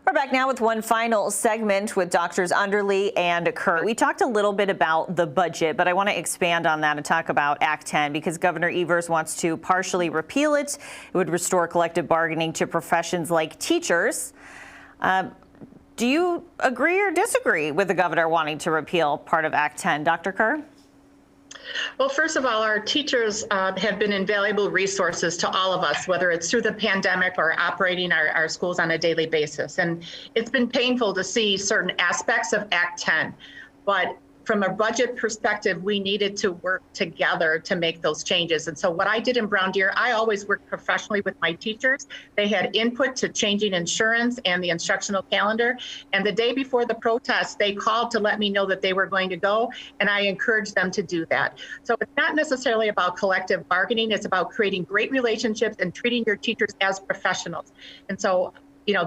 We're back now with one final segment with Doctors Underly and Kerr. We talked a little bit about the budget, but I want to expand on that and talk about Act 10 because Governor Evers wants to partially repeal it. It would restore collective bargaining to professions like teachers. Do you agree or disagree with the governor wanting to repeal part of Act 10? Dr. Kerr? Well, first of all, our teachers have been invaluable resources to all of us, whether it's through the pandemic or operating our schools on a daily basis. And it's been painful to see certain aspects of Act 10. But from a budget perspective, we needed to work together to make those changes. And so what I did in Brown Deer, I always worked professionally with my teachers. They had input to changing insurance and the instructional calendar. And the day before the protest, they called to let me know that they were going to go, and I encouraged them to do that. So it's not necessarily about collective bargaining. It's about creating great relationships and treating your teachers as professionals. And so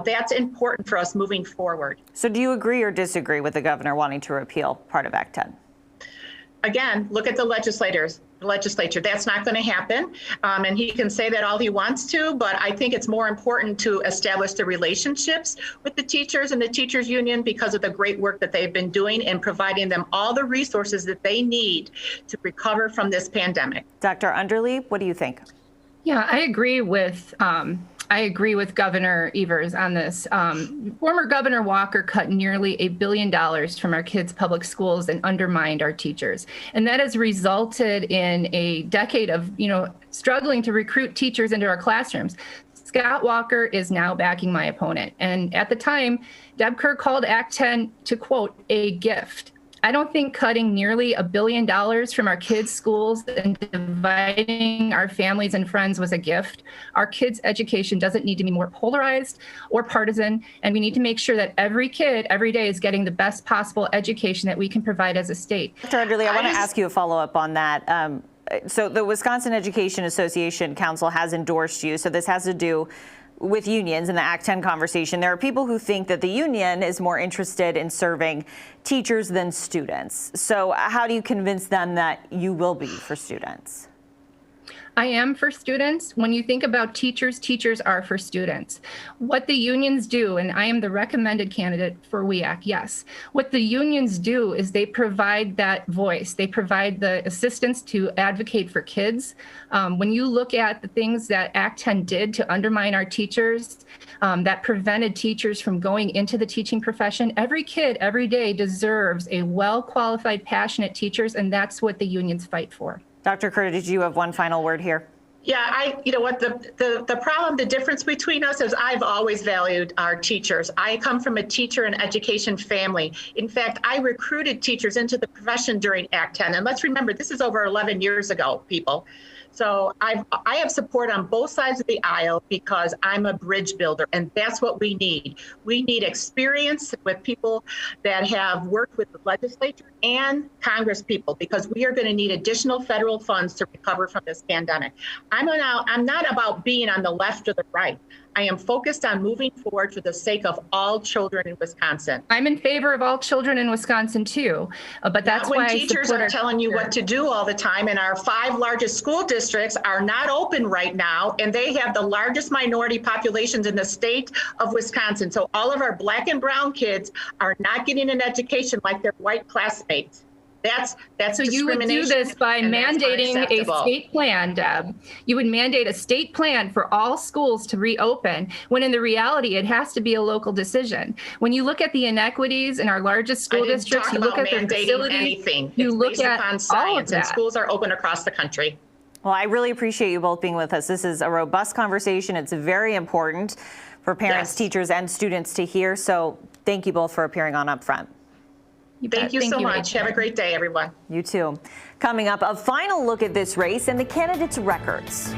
that's important for us moving forward. So do you agree or disagree with the governor wanting to repeal part of Act 10? Again, look at the legislature. That's not going to happen. And he can say that all he wants to, but I think it's more important to establish the relationships with the teachers and the teachers union because of the great work that they've been doing and providing them all the resources that they need to recover from this pandemic. Dr. Underly, what do you think? Yeah, I agree with Governor Evers on this. Former Governor Walker cut nearly $1 billion from our kids' public schools and undermined our teachers. And that has resulted in a decade of, struggling to recruit teachers into our classrooms. Scott Walker is now backing my opponent. And at the time, Deb Kerr called Act 10 to, quote, a gift. I don't think cutting nearly $1 billion from our kids' schools and dividing our families and friends was a gift. Our kids' education doesn't need to be more polarized or partisan, and we need to make sure that every kid every day is getting the best possible education that we can provide as a state. Dr. Underly, I want to ask you a follow-up on that. So the Wisconsin Education Association Council has endorsed you, so this has to do with unions in the Act 10 conversation. There are people who think that the union is more interested in serving teachers than students. So how do you convince them that you will be for students? I am for students. When you think about teachers, teachers are for students. What the unions do, and I am the recommended candidate for WEAC, yes. What the unions do is they provide that voice. They provide the assistance to advocate for kids. When you look at the things that Act 10 did to undermine our teachers, that prevented teachers from going into the teaching profession, every kid every day deserves a well-qualified, passionate teachers, and that's what the unions fight for. Dr. Kerr, did you have one final word here? Yeah, the problem, the difference between us is I've always valued our teachers. I come from a teacher and education family. In fact, I recruited teachers into the profession during Act 10. And let's remember, this is over 11 years ago, people. So I have support on both sides of the aisle because I'm a bridge builder, and that's what we need. We need experience with people that have worked with the legislature and Congress people because we are going to need additional federal funds to recover from this pandemic. I'm not about being on the left or the right. I am focused on moving forward for the sake of all children in Wisconsin. I'm in favor of all children in Wisconsin too, but that's why teachers are telling you what to do all the time, and our 5 largest school districts are not open right now, and they have the largest minority populations in the state of Wisconsin. So all of our Black and brown kids are not getting an education like their white classmates. That's so discrimination. You would do this by mandating a state plan, Deb. You would mandate a state plan for all schools to reopen, when in the reality, it has to be a local decision. When you look at the inequities in our largest school districts, you look at the facilities, you look at all of that. And schools are open across the country. Well, I really appreciate you both being with us. This is a robust conversation. It's very important for parents, teachers, and students to hear. So thank you both for appearing on Upfront. Thank you so much. Have a great day, everyone. You too. Coming up, a final look at this race and the candidates' records.